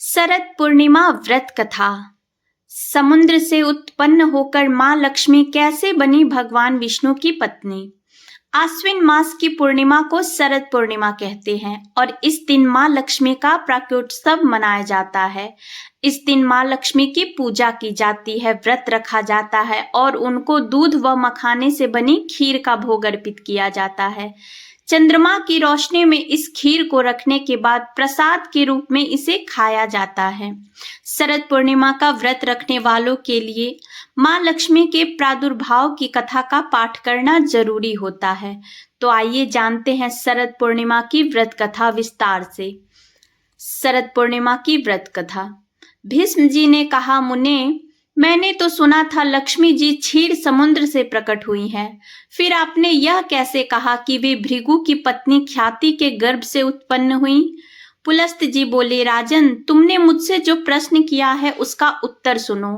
शरद पूर्णिमा व्रत कथा। समुद्र से उत्पन्न होकर मां लक्ष्मी कैसे बनी भगवान विष्णु की पत्नी। आश्विन मास की पूर्णिमा को शरद पूर्णिमा कहते हैं और इस दिन मां लक्ष्मी का प्राकोत्सव मनाया जाता है। इस दिन मां लक्ष्मी की पूजा की जाती है, व्रत रखा जाता है और उनको दूध व मखाने से बनी खीर का भोग अर्पित किया जाता है। चंद्रमा की रोशनी में इस खीर को रखने के बाद प्रसाद के रूप में इसे खाया जाता है। शरद पूर्णिमा का व्रत रखने वालों के लिए मां लक्ष्मी के प्रादुर्भाव की कथा का पाठ करना जरूरी होता है। तो आइए जानते हैं शरद पूर्णिमा की व्रत कथा विस्तार से। शरद पूर्णिमा की व्रत कथा। भीष्म जी ने कहा, मुने, मैंने तो सुना था लक्ष्मी जी क्षीर समुद्र से प्रकट हुई हैं। फिर आपने यह कैसे कहा कि वे भृगु की पत्नी ख्याति के गर्भ से उत्पन्न हुई? पुलस्त जी बोले, राजन, तुमने मुझसे जो प्रश्न किया है उसका उत्तर सुनो।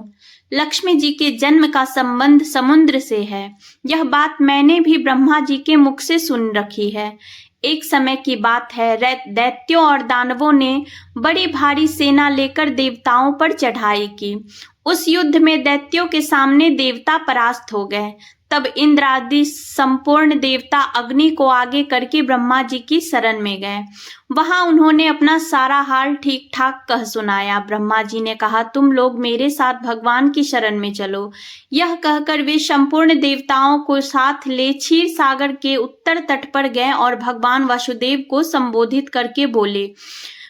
लक्ष्मी जी के जन्म का संबंध समुद्र से है। यह बात मैंने भी ब्रह्मा जी के मुख से सुन रखी है। एक समय की बात है, दैत्यों और दानवों ने बड़ी भारी सेना लेकर देवताओं पर चढ़ाई की। उस युद्ध में दैत्यों के सामने देवता परास्त हो गए। तब इंद्र आदि संपूर्ण देवता अग्नि को आगे करके ब्रह्मा जी की शरण में गए। वहां उन्होंने अपना सारा हाल ठीक ठाक कह सुनाया। ब्रह्मा जी ने कहा, तुम लोग मेरे साथ भगवान की शरण में चलो। यह कहकर वे संपूर्ण देवताओं को साथ ले क्षीर सागर के उत्तर तट पर गए और भगवान वासुदेव को संबोधित करके बोले,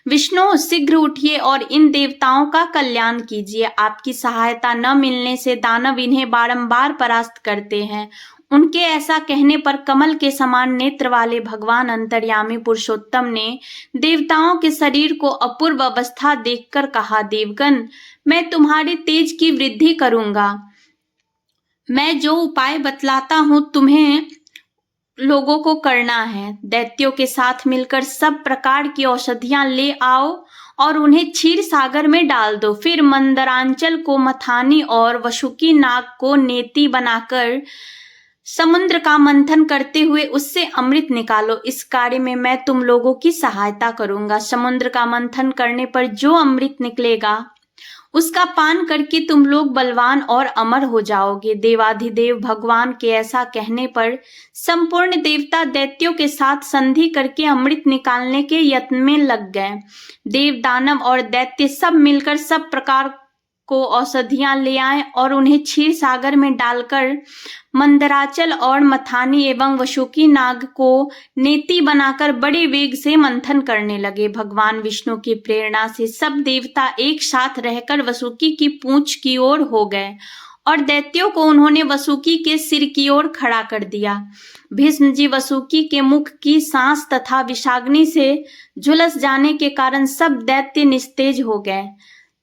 विष्णु, शीघ्र उठिए और इन देवताओं का कल्याण कीजिए। आपकी सहायता न मिलने से दानव इन्हें बारंबार परास्त करते हैं। उनके ऐसा कहने पर कमल के समान नेत्र वाले भगवान अंतर्यामी पुरुषोत्तम ने देवताओं के शरीर को अपूर्व अवस्था देखकर कहा, देवगण, मैं तुम्हारे तेज की वृद्धि करूंगा। मैं जो उपाय बतलाता हूं तुम्हें लोगों को करना है। दैत्यों के साथ मिलकर सब प्रकार की औषधियां ले आओ और उन्हें क्षीर सागर में डाल दो। फिर मंदरांचल को मथानी और वसुकी नाग को नेति बनाकर समुद्र का मंथन करते हुए उससे अमृत निकालो। इस कार्य में मैं तुम लोगों की सहायता करूंगा। समुद्र का मंथन करने पर जो अमृत निकलेगा उसका पान करके तुम लोग बलवान और अमर हो जाओगे। देवाधिदेव भगवान के ऐसा कहने पर संपूर्ण देवता दैत्यों के साथ संधि करके अमृत निकालने के यत्न में लग गए। देव, दानव और दैत्य सब मिलकर सब प्रकार को औषधियां ले आए और उन्हें क्षीर सागर में डालकर मंदराचल और मथानी एवं वसुकी नाग को नेति बनाकर बड़े वेग से मंथन करने लगे। भगवान विष्णु की प्रेरणा से सब देवता एक साथ रहकर वसुकी की पूंछ की ओर हो गए और दैत्यों को उन्होंने वसुकी के सिर की ओर खड़ा कर दिया। भीष्म जी वसुकी के मुख की सांस तथा विषाग्नि से झुलस जाने के कारण सब दैत्य निस्तेज हो गए।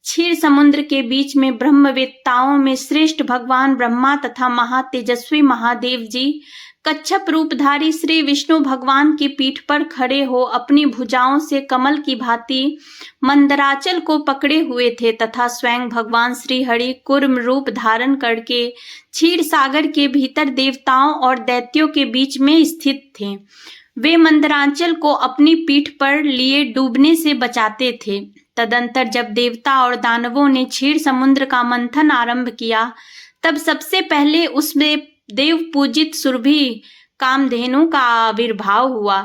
क्षीर समुद्र के बीच में ब्रह्मवेत्ताओं में श्रेष्ठ भगवान ब्रह्मा तथा महातेजस्वी महादेव जी कच्छप रूपधारी श्री विष्णु भगवान की पीठ पर खड़े हो अपनी भुजाओं से कमल की भांति मंदराचल को पकड़े हुए थे तथा स्वयं भगवान श्री हरि कूर्म रूप धारण करके क्षीर सागर के भीतर देवताओं और दैत्यों के बीच में स्थित थे। वे मंदराचल को अपनी पीठ पर लिए डूबने से बचाते थे। तदंतर जब देवता और दानवों ने क्षीर समुद्र का मंथन आरंभ किया तब सबसे पहले उसमें देव पूजित सुरभि कामधेनु का आविर्भाव हुआ,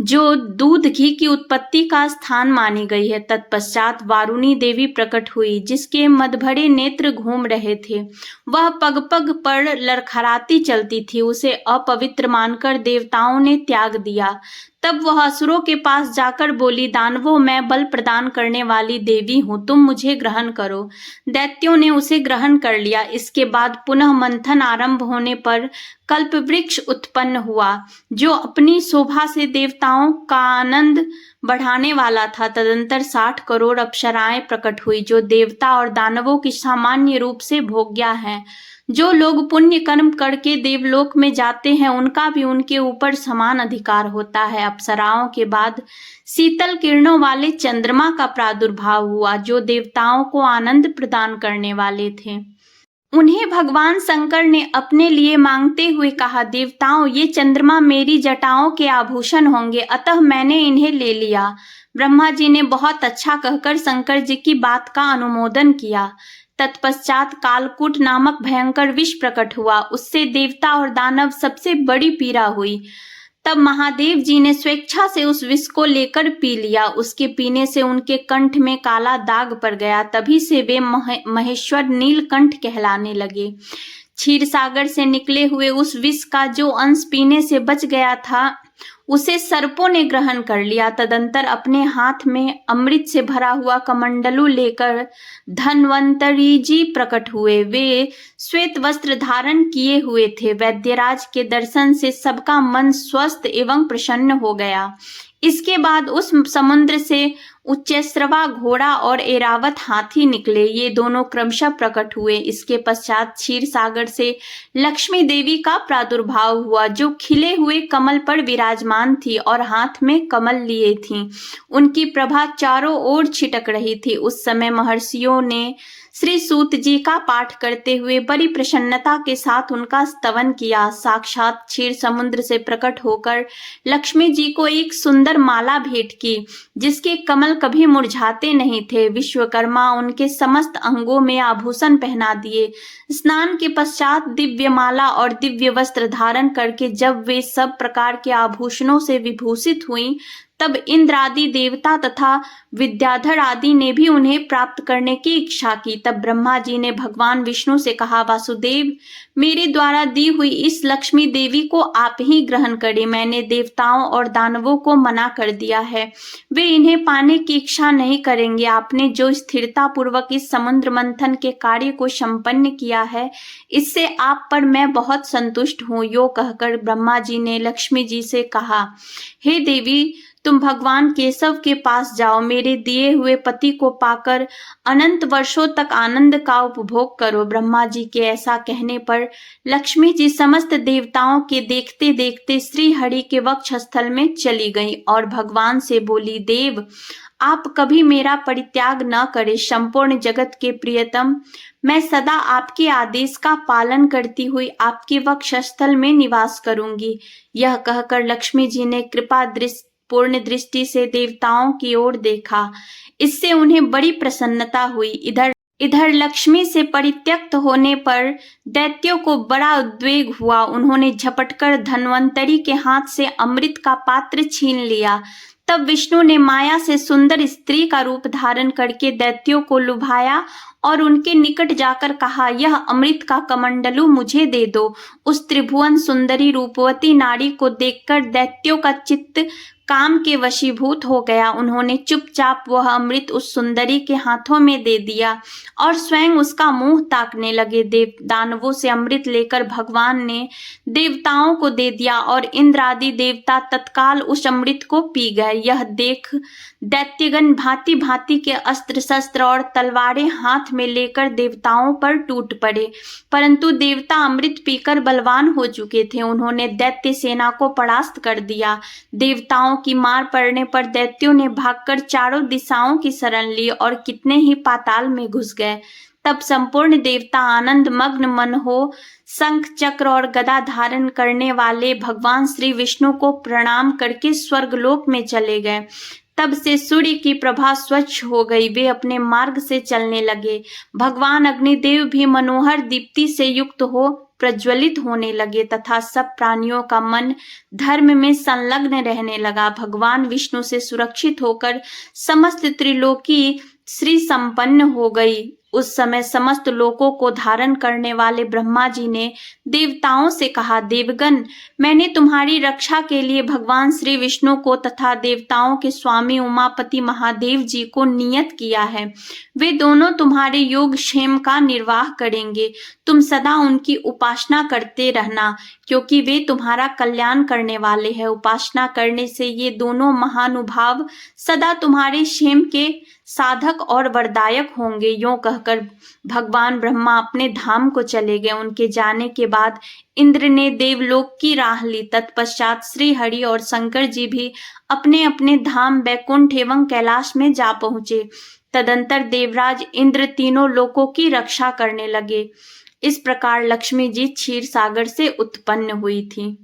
जो दूध घी की उत्पत्ति का स्थान मानी गई है। तत्पश्चात वारुणी देवी प्रकट हुई, जिसके मदभरे नेत्र घूम रहे थे। वह पग पग पर लड़खड़ाती चलती थी। उसे अपवित्र मानकर देवताओं ने त्याग दिया। तब वह असुरों के पास जाकर बोली, दानवों, मैं बल प्रदान करने वाली देवी हूँ, तुम मुझे ग्रहण करो। दैत्यों ने उसे ग्रहण कर लिया। इसके बाद पुनः मंथन आरंभ होने पर कल्प वृक्ष उत्पन्न हुआ, जो अपनी शोभा से देवताओं का आनंद बढ़ाने वाला था। तदंतर 60 करोड़ अप्सराएं प्रकट हुई, जो देवता और दानवों की सामान्य रूप से भोग्या हैं। जो लोग पुण्य कर्म करके देवलोक में जाते हैं उनका भी उनके ऊपर समान अधिकार होता है। अप्सराओं के बाद शीतल किरणों वाले चंद्रमा का प्रादुर्भाव हुआ, जो देवताओं को आनंद प्रदान करने वाले थे। उन्हें भगवान शंकर ने अपने लिए मांगते हुए कहा, देवताओं, ये चंद्रमा मेरी जटाओं के आभूषण होंगे, अतः मैंने इन्हें ले लिया। ब्रह्मा जी ने बहुत अच्छा कहकर शंकर जी की बात का अनुमोदन किया। तत्पश्चात कालकूट नामक भयंकर विष प्रकट हुआ, उससे देवता और दानव सबसे बड़ी पीड़ा हुई। तब महादेव जी ने स्वेच्छा से उस विष को लेकर पी लिया। उसके पीने से उनके कंठ में काला दाग पड़ गया। तभी से वे महेश्वर नीलकंठ कहलाने लगे। क्षीर सागर से निकले हुए उस विष का जो अंश पीने से बच गया था, उसे सर्पों ने ग्रहण कर लिया। तदंतर अपने हाथ में अमृत से भरा हुआ कमंडलू लेकर धन्वंतरी जी प्रकट हुए। वे श्वेत वस्त्र धारण किए हुए थे। वैद्यराज के दर्शन से सबका मन स्वस्थ एवं प्रसन्न हो गया। इसके बाद उस समुद्र से उच्चैश्रवा घोड़ा और ऐरावत हाथी निकले। ये दोनों क्रमशः प्रकट हुए। इसके पश्चात क्षीर सागर से लक्ष्मी देवी का प्रादुर्भाव हुआ, जो खिले हुए कमल पर विराजमान थी और हाथ में कमल लिए थीं। उनकी प्रभा चारों ओर छिटक रही थी। उस समय महर्षियों ने श्री सूत जी का पाठ करते हुए बड़ी प्रसन्नता के साथ उनका स्तवन किया। साक्षात क्षीर समुद्र से प्रकट होकर लक्ष्मी जी को एक सुंदर माला भेंट की, जिसके कमल कभी मुरझाते नहीं थे। विश्वकर्मा उनके समस्त अंगों में आभूषण पहना दिए। स्नान के पश्चात दिव्य माला और दिव्य वस्त्र धारण करके जब वे सब प्रकार के आभूषणों से विभूषित हुई, तब इंद्र आदि देवता तथा विद्याधर आदि ने भी उन्हें प्राप्त करने की इच्छा की। तब ब्रह्मा जी ने भगवान विष्णु से कहा, वासुदेव, मेरे द्वारा दी हुई इस लक्ष्मी देवी को आप ही ग्रहण करें। मैंने देवताओं और दानवों को मना कर दिया है, वे इन्हें पाने की इच्छा नहीं करेंगे। आपने जो स्थिरता पूर्वक इस समुद्र मंथन के कार्य को संपन्न किया है, इससे आप पर मैं बहुत संतुष्ट हूँ। यो कहकर ब्रह्मा जी ने लक्ष्मी जी से कहा, हे देवी, तुम भगवान केशव के पास जाओ। मेरे दिए हुए पति को पाकर अनंत वर्षों तक आनंद का उपभोग करो। ब्रह्मा जी के ऐसा कहने पर लक्ष्मी जी समस्त देवताओं के देखते देखते श्री हरि के वक्ष स्थल में चली गई और भगवान से बोली, देव, आप कभी मेरा परित्याग न करें। संपूर्ण जगत के प्रियतम, मैं सदा आपके आदेश का पालन करती हुई आपके वक्ष स्थल में निवास करूंगी। यह कहकर लक्ष्मी जी ने कृपा पूर्ण दृष्टि से देवताओं की ओर देखा। इससे उन्हें बड़ी प्रसन्नता हुई। इधर लक्ष्मी से परित्यक्त होने पर दैत्यों को बड़ा उद्वेग हुआ। उन्होंने झपटकर धन्वंतरी के हाथ से अमृत का पात्र छीन लिया। तब विष्णु ने माया से सुंदर स्त्री का रूप धारण करके दैत्यों को लुभाया और उनके निकट जाकर कहा, यह अमृत का कमंडलू मुझे दे दो। उस त्रिभुवन सुंदरी रूपवती नारी को देखकर दैत्यों का चित्त काम के वशीभूत हो गया। उन्होंने चुपचाप वह अमृत उस सुंदरी के हाथों में दे दिया और स्वयं उसका मुंह ताकने लगे। दानवों से अमृत लेकर भगवान ने देवताओं को दे दिया और इंद्र आदि देवता तत्काल उस अमृत को पी गए। यह देख दैत्यगण भांति भांति के अस्त्र शस्त्र और तलवारें हाथ में लेकर देवताओं पर टूट पड़े, परंतु देवता अमृत पीकर बलवान हो चुके थे। उन्होंने दैत्य सेना को परास्त कर दिया। देवताओं की मार पड़ने पर दैत्यों ने भागकर चारों दिशाओं की शरण ली और कितने ही पाताल में घुस गए। तब संपूर्ण देवता आनंद मग्न मन हो शंख चक्र और गदा धारण करने वाले भगवान श्री विष्णु को प्रणाम करके स्वर्गलोक में चले गए। तब से सूर्य की प्रभा स्वच्छ हो गई। वे अपने मार्ग से चलने लगे। भगवान अग्निदेव भी मनोहर दीप्ति से युक्त हो प्रज्वलित होने लगे तथा सब प्राणियों का मन धर्म में संलग्न रहने लगा। भगवान विष्णु से सुरक्षित होकर समस्त त्रिलोकी श्री संपन्न हो गई। उस समय समस्त लोकों को धारण करने वाले ब्रह्मा जी ने देवताओं से कहा, देवगण, मैंने तुम्हारी रक्षा के लिए भगवान श्री विष्णु को तथा देवताओं के स्वामी उमापति महादेव जी को नियत किया है। वे दोनों तुम्हारे योग क्षेम का निर्वाह करेंगे। तुम सदा उनकी उपासना करते रहना, क्योंकि वे तुम्हारा कल्याण करने वाले हैं। उपासना करने से ये दोनों महानुभाव सदा तुम्हारे क्षेम के साधक और वरदायक होंगे। यों कहकर भगवान ब्रह्मा अपने धाम को चले गए। उनके जाने के बाद इंद्र ने देवलोक की राह ली। तत्पश्चात श्री हरि और शंकर जी भी अपने अपने धाम बैकुंठ एवं कैलाश में जा पहुंचे। तदंतर देवराज इंद्र तीनों लोकों की रक्षा करने लगे। इस प्रकार लक्ष्मी जी क्षीर सागर से उत्पन्न हुई थी।